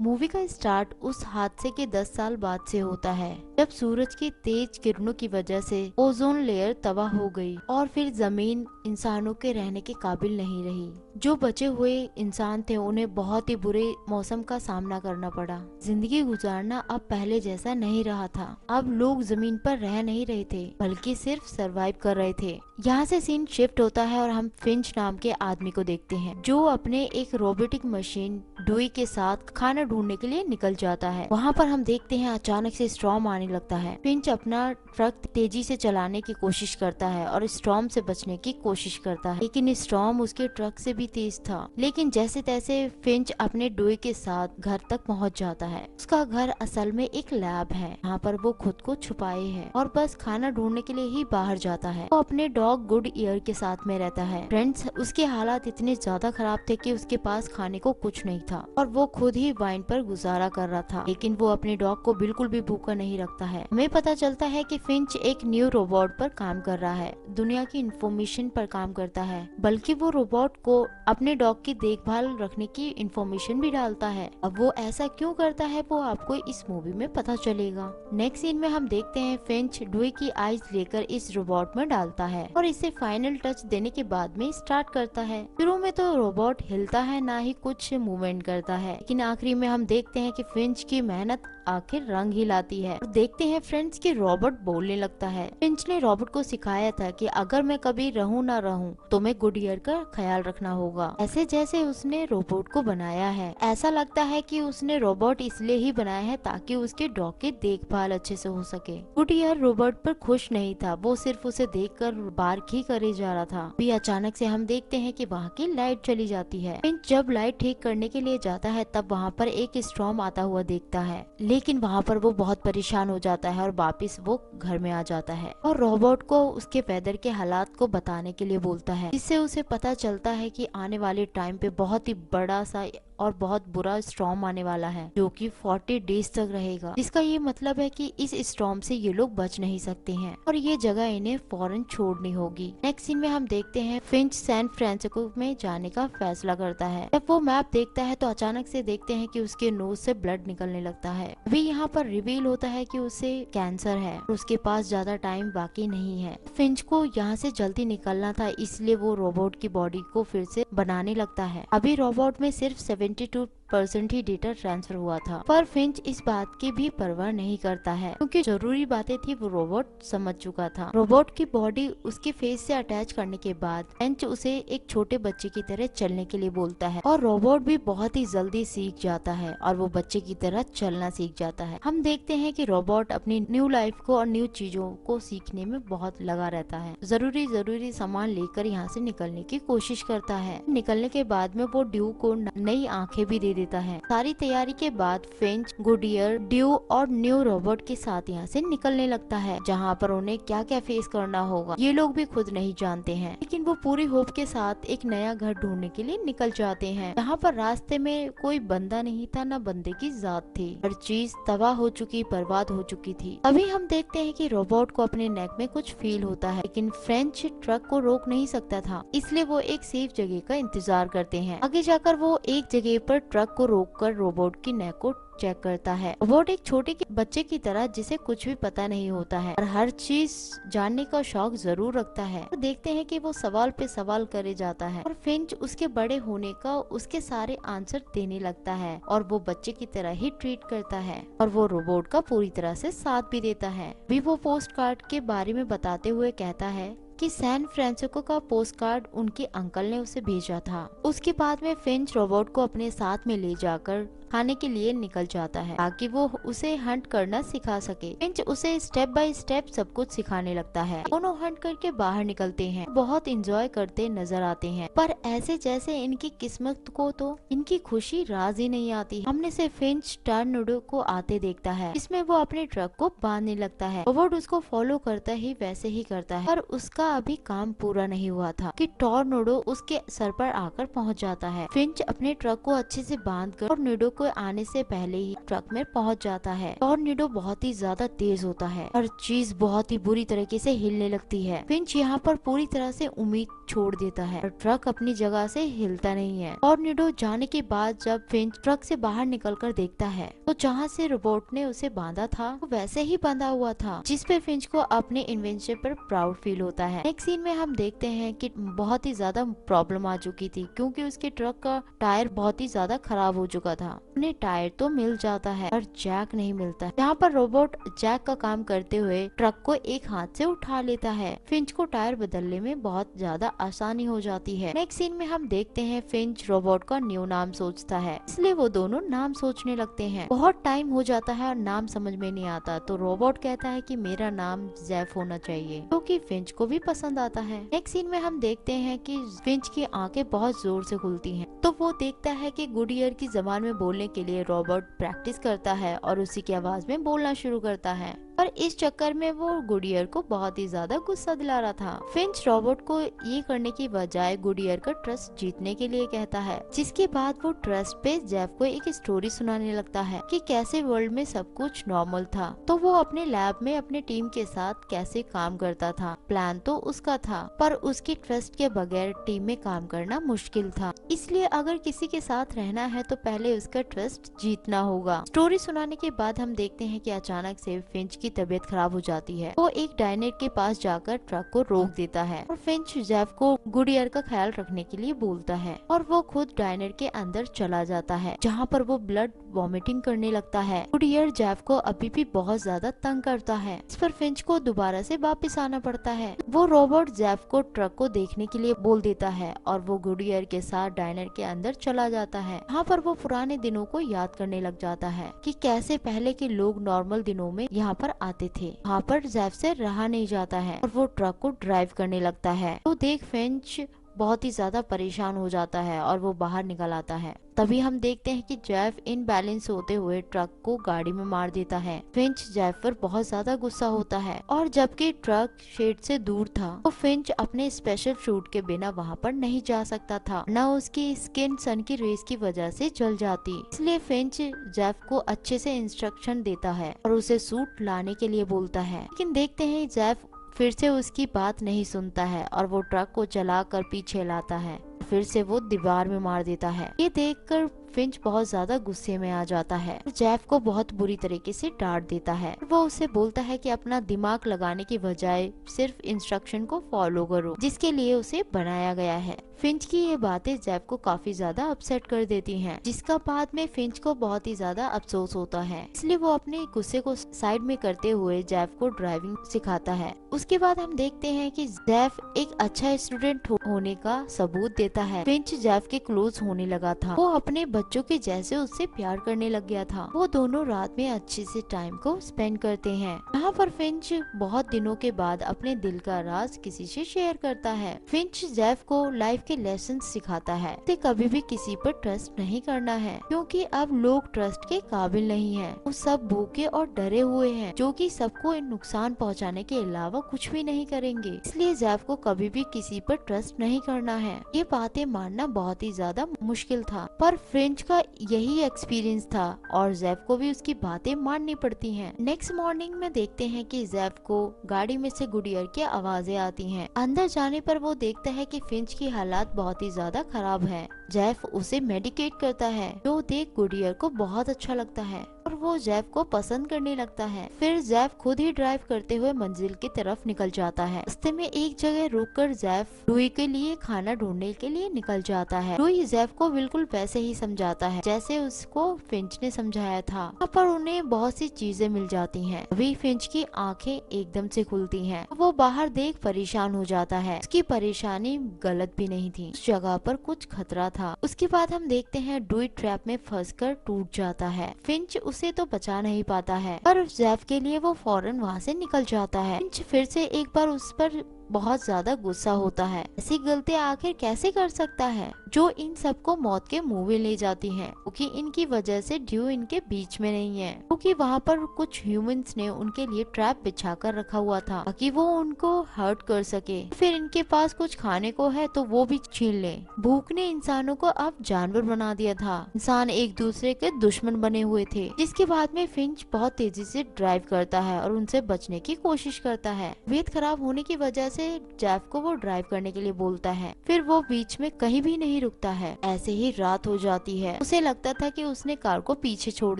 Movie का start उस हादसे के 10 साल बाद से होता है जब सूरज की तेज किरणों की वजह से ओजोन लेयर तबाह हो गई और फिर जमीन इंसानों के रहने के काबिल नहीं रही। जो बचे हुए इंसान थे उन्हें बहुत ही बुरे मौसम का सामना करना पड़ा। जिंदगी गुजारना अब पहले जैसा नहीं रहा था। अब लोग जमीन पर रह नहीं रहे थे बल्कि सिर्फ सरवाइव कर रहे थे। यहाँ से सीन शिफ्ट होता है और हम फिंच नाम के आदमी को देखते हैं जो अपने एक रोबोटिक मशीन डुई के साथ खाना ढूंढने के लिए निकल जाता है। वहाँ पर हम देखते हैं अचानक से स्टॉर्म आने लगता है। फिंच अपना ट्रक तेजी से चलाने की कोशिश करता है और स्टॉर्म से बचने की कोशिश करता है, लेकिन स्टॉर्म उसके ट्रक से भी तेज था। लेकिन जैसे तैसे फिंच अपने डुई के साथ घर तक पहुँच जाता है। उसका घर असल में एक लैब है, यहाँ पर वो खुद को छुपाए है और बस खाना ढूंढने के लिए ही बाहर जाता है। वो अपने डॉग गुड ईयर के साथ में रहता है। फ्रेंड्स, उसके हालात इतने ज्यादा खराब थे कि उसके पास खाने को कुछ नहीं था और वो खुद ही वाइन पर गुजारा कर रहा था, लेकिन वो अपने डॉग को बिल्कुल भी भूखा नहीं रखता है। हमें पता चलता है कि फिंच एक न्यू रोबोट पर काम कर रहा है, दुनिया की इंफॉर्मेशन पर काम करता है, बल्कि वो रोबोट को अपने डॉग की देखभाल रखने की इंफॉर्मेशन भी डालता है। अब वो ऐसा क्यों करता है वो आपको इस मूवी में पता चलेगा। नेक्स्ट सीन में हम देखते हैं फिंच डुई की आइज लेकर इस रोबोट में डालता है और इसे फाइनल टच देने के बाद में स्टार्ट करता है। शुरू में तो रोबोट हिलता है ना ही कुछ मूवमेंट करता है, लेकिन आखिरी में हम देखते हैं कि फिंच की मेहनत आखिर रंग ही लाती है और देखते हैं फ्रेंड्स कि रोबोट बोलने लगता है। फिंच ने रोबोट को सिखाया था कि अगर मैं कभी रहूं ना रहूं तो मैं गुडियर का ख्याल रखना होगा। ऐसे जैसे उसने रोबोट को बनाया है, ऐसा लगता है कि उसने रोबोट इसलिए ही बनाया है ताकि उसके डॉग की देखभाल अच्छे से हो सके। गुडियर रोबोट पर खुश नहीं था, वो सिर्फ उसे देखकर बार्क ही करे जा रहा था। अभी अचानक से हम देखते हैं कि वहाँ की लाइट चली जाती है। फिंच जब लाइट ठीक करने के लिए जाता है तब वहाँ पर एक स्टॉर्म आता हुआ देखता है, लेकिन वहाँ पर वो बहुत परेशान हो जाता है और वापिस वो घर में आ जाता है और रोबोट को उसके वेदर के हालात को बताने के लिए बोलता है, जिससे उसे पता चलता है कि आने वाले टाइम पे बहुत ही बड़ा सा और बहुत बुरा स्टॉर्म आने वाला है जो कि 40 डेज तक रहेगा। जिसका ये मतलब है कि इस स्टॉर्म से ये लोग बच नहीं सकते हैं और ये जगह इन्हें फौरन छोड़नी होगी। नेक्स्ट सीन में हम देखते हैं फिंच सैन फ्रांसिस्को में जाने का फैसला करता है। जब वो मैप देखता है तो अचानक से देखते हैं कि उसके नोज से ब्लड निकलने लगता है। अभी यहाँ पर रिवील होता है कि उसे कैंसर है और उसके पास ज्यादा टाइम बाकी नहीं है। फिंच को यहाँ से जल्दी निकलना था, इसलिए वो रोबोट की बॉडी को फिर से बनाने लगता है। अभी रोबोट में सिर्फ 72% ही डेटा ट्रांसफर हुआ था, पर फिंच इस बात की भी परवाह नहीं करता है क्योंकि जरूरी बातें थी वो रोबोट समझ चुका था। रोबोट की बॉडी उसके फेस से अटैच करने के बाद फिंच उसे एक छोटे बच्चे की तरह चलने के लिए बोलता है और रोबोट भी बहुत ही जल्दी सीख जाता है और वो बच्चे की तरह चलना सीख जाता है। हम देखते हैं कि रोबोट अपनी न्यू लाइफ को और न्यू चीजों को सीखने में बहुत लगा रहता है। जरूरी सामान लेकर यहाँ से निकलने की कोशिश करता है। निकलने के बाद में वो ड्यू को नई आंखें भी दे देता है। सारी तैयारी के बाद फिंच, गुडियर, ड्यू और न्यू रोबोट के साथ यहाँ से निकलने लगता है, जहाँ पर उन्हें क्या क्या फेस करना होगा ये लोग भी खुद नहीं जानते हैं, लेकिन वो पूरी होप के साथ एक नया घर ढूंढने के लिए निकल जाते हैं। यहाँ पर रास्ते में कोई बंदा नहीं था, न बंदे की जात थी। हर चीज तबाह हो चुकी, बर्बाद हो चुकी थी। अभी हम देखते हैं कि रोबोट को अपने नेक में कुछ फील होता है, लेकिन फ्रेंच ट्रक को रोक नहीं सकता था, इसलिए वो एक सेफ जगह का इंतजार करते हैं। आगे जाकर वो एक जगह पर ट्रक को रोककर रोबोट की नेक को चेक करता है। रोबोट एक छोटे बच्चे की तरह जिसे कुछ भी पता नहीं होता है और हर चीज जानने का शौक जरूर रखता है। तो देखते हैं कि वो सवाल पे सवाल करे जाता है और फिंच उसके बड़े होने का उसके सारे आंसर देने लगता है और वो बच्चे की तरह ही ट्रीट करता है और वो रोबोट का पूरी तरह से साथ भी देता है। भी वो पोस्ट कार्ड के बारे में बताते हुए कहता है कि सैन फ्रांसिस्को का पोस्ट कार्ड उनके अंकल ने उसे भेजा था। उसके बाद में फिंच रोबोट को अपने साथ में ले जाकर खाने के लिए निकल जाता है ताकि वो उसे हंट करना सिखा सके। फिंच उसे स्टेप बाय स्टेप सब कुछ सिखाने लगता है। दोनों हंट करके बाहर निकलते हैं, बहुत इंजॉय करते नजर आते हैं, पर ऐसे जैसे इनकी किस्मत को तो इनकी खुशी राज ही नहीं आती। हमने से फिंच टर्नेडो को आते देखता है, इसमें वो अपने ट्रक को बांधने लगता है। रोबोट उसको फॉलो करता ही वैसे ही करता है, पर उसका का अभी काम पूरा नहीं हुआ था कि टॉर्नेडो उसके सर पर आकर पहुंच जाता है। फिंच अपने ट्रक को अच्छे से बांधकर टॉर्नेडो को आने से पहले ही ट्रक में पहुंच जाता है। टॉर्नेडो बहुत ही ज्यादा तेज होता है, हर चीज बहुत ही बुरी तरीके से हिलने लगती है। फिंच यहाँ पर पूरी तरह से उम्मीद छोड़ देता है और ट्रक अपनी जगह से हिलता नहीं है। टॉर्नेडो जाने के बाद जब फिंच ट्रक से बाहर निकलकर देखता है तो जहाँ से रोबोट ने उसे बांधा था वो वैसे ही बंधा हुआ था, जिसपे फिंच को अपने इन्वेंशन पर प्राउड फील होता है। नेक्स्ट सीन में हम देखते हैं कि बहुत ही ज्यादा प्रॉब्लम आ चुकी थी क्योंकि उसके ट्रक का टायर बहुत ही ज्यादा खराब हो चुका था। उन्हें टायर तो मिल जाता है पर जैक नहीं मिलता है। यहाँ पर रोबोट जैक का काम करते हुए ट्रक को एक हाथ से उठा लेता है। फिंच को टायर बदलने में बहुत ज्यादा आसानी हो जाती है। नेक्स्ट सीन में हम देखते हैं फिंच रोबोट का न्यू नाम सोचता है, इसलिए वो दोनों नाम सोचने लगते हैं। बहुत टाइम हो जाता है और नाम समझ में नहीं आता तो रोबोट कहता है कि मेरा नाम जेफ होना चाहिए, क्योंकि फिंच को भी पसंद आता है। नेक्स्ट सीन में हम देखते हैं कि फिंच की आंखें बहुत जोर से खुलती हैं, तो वो देखता है कि गुडियर की जबान में बोलने के लिए रोबोट प्रैक्टिस करता है और उसी की आवाज में बोलना शुरू करता है। पर इस चक्कर में वो गुडियर को बहुत ही ज्यादा गुस्सा दिला रहा था। फिंच रोबोट को ये करने की बजाय गुडियर का ट्रस्ट जीतने के लिए कहता है, जिसके बाद वो ट्रस्ट पे जेफ को एक स्टोरी सुनाने लगता है कि कैसे वर्ल्ड में सब कुछ नॉर्मल था, तो वो अपने लैब में अपने टीम के साथ कैसे काम करता था। प्लान तो उसका था पर उसके ट्रस्ट के बगैर टीम में काम करना मुश्किल था, इसलिए अगर किसी के साथ रहना है तो पहले उसका ट्रस्ट जीतना होगा। स्टोरी सुनाने के बाद हम देखते हैं कि अचानक से फिंच की तबीयत खराब हो जाती है। वो एक डाइनर के पास जाकर ट्रक को रोक देता है और फिंच जेफ को गुडियर का ख्याल रखने के लिए बोलता है और वो खुद डाइनर के अंदर चला जाता है, जहाँ पर वो ब्लड वॉमिटिंग करने लगता है। गुडियर जेफ को अभी भी बहुत ज्यादा तंग करता है, इस पर फिंच को दोबारा से वापस आना पड़ता है। वो रोबोट जेफ को ट्रक को देखने के लिए बोल देता है और वो गुडियर के साथ डाइनर के अंदर चला जाता है। यहाँ पर वो पुराने दिनों को याद करने लग जाता है कि कैसे पहले के लोग नॉर्मल दिनों में यहाँ पर आते थे। वहाँ पर जेफ से रहा नहीं जाता है और वो ट्रक को ड्राइव करने लगता है। तो देख फिंच बहुत ही ज्यादा परेशान हो जाता है और वो बाहर निकल आता है। तभी हम देखते हैं कि जेफ इनबैलेंस होते हुए ट्रक को गाड़ी में मार देता है। फिंच जेफ पर बहुत ज्यादा गुस्सा होता है और जबकि ट्रक शेड से दूर था तो फिंच अपने स्पेशल सूट के बिना वहाँ पर नहीं जा सकता था, न उसकी स्किन सन की रेस की वजह से जल जाती। इसलिए फिंच जेफ को अच्छे से इंस्ट्रक्शन देता है और उसे सूट लाने के लिए बोलता है, लेकिन देखते हैं जेफ फिर से उसकी बात नहीं सुनता है और वो ट्रक को चलाकर पीछे लाता है। फिर से वो दीवार में मार देता है। ये देखकर फिंच बहुत ज्यादा गुस्से में आ जाता है और जेफ को बहुत बुरी तरीके से डांट देता है। वो उसे बोलता है कि अपना दिमाग लगाने की बजाय सिर्फ इंस्ट्रक्शन को फॉलो करो, जिसके लिए उसे बनाया गया है। फिंच की ये बातें जेफ को काफी ज्यादा अपसेट कर देती हैं, जिसका बाद में फिंच को बहुत ही ज्यादा अफसोस होता है। इसलिए वो अपने गुस्से को साइड में करते हुए जेफ को ड्राइविंग सिखाता है। उसके बाद हम देखते हैं कि जेफ एक अच्छा स्टूडेंट होने का सबूत देता है। फिंच जेफ के क्लोज होने लगा था, वो अपने बच्चों के जैसे उससे प्यार करने लग गया था। वो दोनों रात में अच्छे से टाइम को स्पेंड करते हैं। यहाँ पर फिंच बहुत दिनों के बाद अपने दिल का राज किसी से शेयर करता है। फिंच जेफ को लाइफ के लेसन सिखाता है कि कभी भी किसी पर ट्रस्ट नहीं करना है, क्योंकि अब लोग ट्रस्ट के काबिल नहीं हैं। वो सब भूखे और डरे हुए हैं, जो कि सबको नुकसान पहुंचाने के अलावा कुछ भी नहीं करेंगे। इसलिए जेफ को कभी भी किसी पर ट्रस्ट नहीं करना है। ये बातें मानना बहुत ही ज्यादा मुश्किल था, पर फिंच का यही एक्सपीरियंस था और जेफ को भी उसकी बातें माननी पड़ती हैं। नेक्स्ट मॉर्निंग में देखते हैं कि जेफ को गाड़ी में से गुडियर की आवाजें आती हैं। अंदर जाने पर वो देखता है कि फिंच की हालात बहुत ही ज्यादा खराब है। जेफ उसे मेडिकेट करता है, जो देख गुडियर को बहुत अच्छा लगता है और वो जेफ को पसंद करने लगता है। फिर जेफ खुद ही ड्राइव करते हुए मंजिल की तरफ निकल जाता है। रास्ते में एक जगह रुककर जेफ लुई के लिए खाना ढूंढने के लिए निकल जाता है। लुई जेफ को बिल्कुल वैसे ही समझाता है जैसे उसको फिंच ने समझाया था। वहाँ पर उन्हें बहुत सी चीजें मिल जाती हैं। अभी फिंच की आंखें एकदम से खुलती हैं। वो बाहर देख परेशान हो जाता है। उसकी परेशानी गलत भी नहीं थी, उस जगह पर कुछ खतरा था। उसके बाद हम देखते हैं डुई ट्रैप में फंसकर टूट जाता है। फिंच उसे तो बचा नहीं पाता है, पर जेफ के लिए वो फौरन वहाँ से निकल जाता है। फिंच फिर से एक बार उस पर बहुत ज्यादा गुस्सा होता है। ऐसी गलती आखिर कैसे कर सकता है जो इन सबको मौत के मुंह में ले जाती है, क्योंकि इनकी वजह से ड्यू इनके बीच में नहीं है, क्योंकि वहाँ पर कुछ ह्यूमंस ने उनके लिए ट्रैप बिछा कर रखा हुआ था ताकि वो उनको हर्ट कर सके। फिर इनके पास कुछ खाने को है तो वो भी छीन ले। भूख ने इंसानों को अब जानवर बना दिया था। इंसान एक दूसरे के दुश्मन बने हुए थे। जिसके बाद में फिंच बहुत तेजी से ड्राइव करता है और उनसे बचने की कोशिश करता है। तबीयत खराब होने की वजह से जेफ को वो ड्राइव करने के लिए बोलता है। फिर वो बीच में कहीं भी नहीं रुकता है। ऐसे ही रात हो जाती है। उसे लगता था कि उसने कार को पीछे छोड़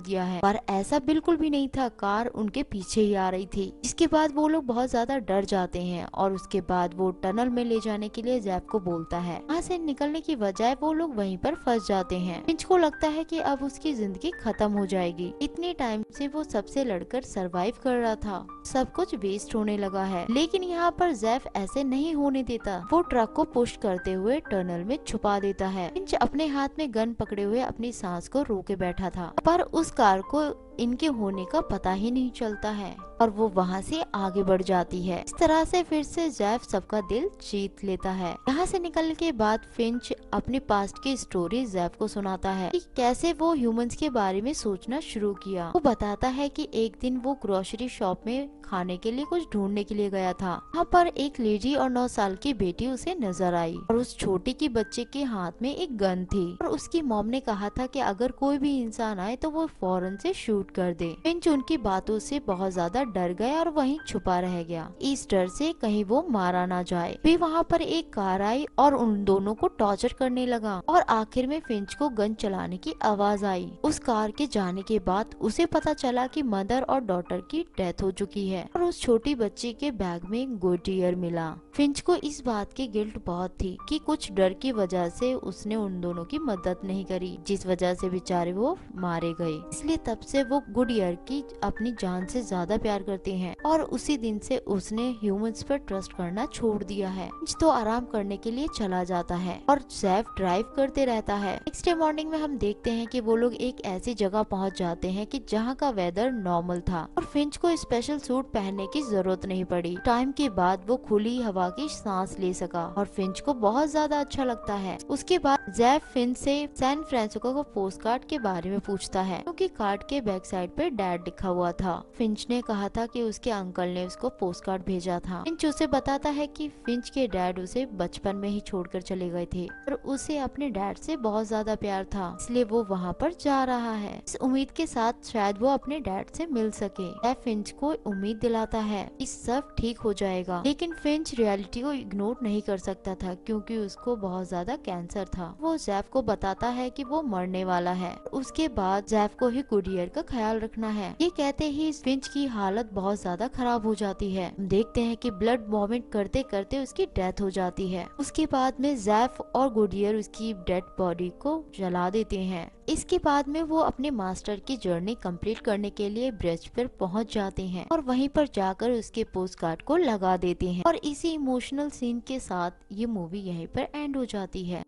दिया है, पर ऐसा बिल्कुल भी नहीं था। कार उनके पीछे ही आ रही थी। इसके बाद वो लोग बहुत ज्यादा डर जाते हैं और उसके बाद वो टनल में ले जाने के लिए जेफ को बोलता है। वहाँ से निकलने की बजाय वो लोग वहीं पर फंस जाते हैं। फिंच को लगता है कि अब उसकी जिंदगी खत्म हो जाएगी। इतने टाइम से वो सबसे लड़कर सरवाइव कर रहा था, सब कुछ वेस्ट होने लगा है। लेकिन यहाँ पर जेफ ऐसे नहीं होने देता। वो ट्रक को पुश करते हुए टनल में छुपा देता है। फिंच अपने हाथ में गन पकड़े हुए अपनी सांस को रोके बैठा था, पर उस कार को इनके होने का पता ही नहीं चलता है और वो वहाँ से आगे बढ़ जाती है। इस तरह से फिर से जेफ सबका दिल जीत लेता है। यहाँ से निकलने के बाद फिंच अपने पास्ट की स्टोरी जेफ को सुनाता है कि कैसे वो ह्यूमंस के बारे में सोचना शुरू किया। वो बताता है कि एक दिन वो ग्रोसरी शॉप में खाने के लिए कुछ ढूंढने के लिए गया था। वहाँ पर एक लेडी और 9 साल की बेटी उसे नजर आई और उस छोटी की बच्चे के हाथ में एक गन थी और उसकी मॉम ने कहा था कि अगर कोई भी इंसान आए तो वो फौरन से शूट कर दे। फिंच उनकी बातों से बहुत ज्यादा डर गया और वहीं छुपा रह गया, इस डर से कहीं वो मारा ना जाए। भी वहाँ पर एक कार आई और उन दोनों को टॉर्चर करने लगा और आखिर में फिंच को गन चलाने की आवाज आई। उस कार के जाने के बाद उसे पता चला कि मदर और डॉटर की डेथ हो चुकी है और उस छोटी बच्ची के बैग में गुडईयर मिला। फिंच को इस बात की गिल्ट बहुत थी कि कुछ डर की वजह से उसने उन दोनों की मदद नहीं करी, जिस वजह से बेचारे वो मारे गए। इसलिए तब से वो गुडईयर की अपनी जान से ज्यादा प्यार करते हैं और उसी दिन से उसने ह्यूमंस पर ट्रस्ट करना छोड़ दिया है। फिंच तो आराम करने के लिए चला जाता है और जेफ ड्राइव करते रहता है। नेक्स्ट डे मॉर्निंग में हम देखते हैं कि वो लोग एक ऐसी जगह पहुंच जाते हैं कि जहां का वेदर नॉर्मल था और फिंच को स्पेशल सूट पहनने की जरूरत नहीं पड़ी। टाइम के बाद वो खुली हवा की सांस ले सका और फिंच को बहुत ज्यादा अच्छा लगता है। उसके बाद जेफ फिंच से सैन फ्रांसिस्को का पोस्ट कार्ड के बारे में पूछता है, क्योंकि कार्ड के बैक साइड पे डैड लिखा हुआ था। फिंच ने कहा था कि उसके अंकल ने उसको पोस्ट कार्ड भेजा था। फिंच उसे बताता है कि फिंच के डैड उसे बचपन में ही छोड़कर चले गए थे और उसे अपने डैड से बहुत ज्यादा प्यार था, इसलिए वो वहाँ पर जा रहा है इस उम्मीद के साथ शायद वो अपने डैड से मिल सके। जेफ फिंच को उम्मीद दिलाता है कि सब ठीक हो जाएगा, लेकिन फिंच रियलिटी को इग्नोर नहीं कर सकता था क्योंकि उसको बहुत ज्यादा कैंसर था। वो जेफ को बताता है कि वो मरने वाला है, उसके बाद जेफ को ही गुडईयर का ख्याल रखना है। ये कहते ही फिंच की हालत बहुत ज्यादा खराब हो जाती है। हम देखते हैं कि ब्लड वॉमिट करते करते उसकी डेथ हो जाती है। उसके बाद में जेफ और गुडईयर उसकी डेड बॉडी को जला देते हैं। इसके बाद में वो अपने मास्टर की जर्नी कंप्लीट करने के लिए ब्रिज पर पहुंच जाते हैं और वहीं पर जाकर उसके पोस्ट कार्ड को लगा देते हैं और इसी इमोशनल सीन के साथ ये मूवी यहीं पर एंड हो जाती है।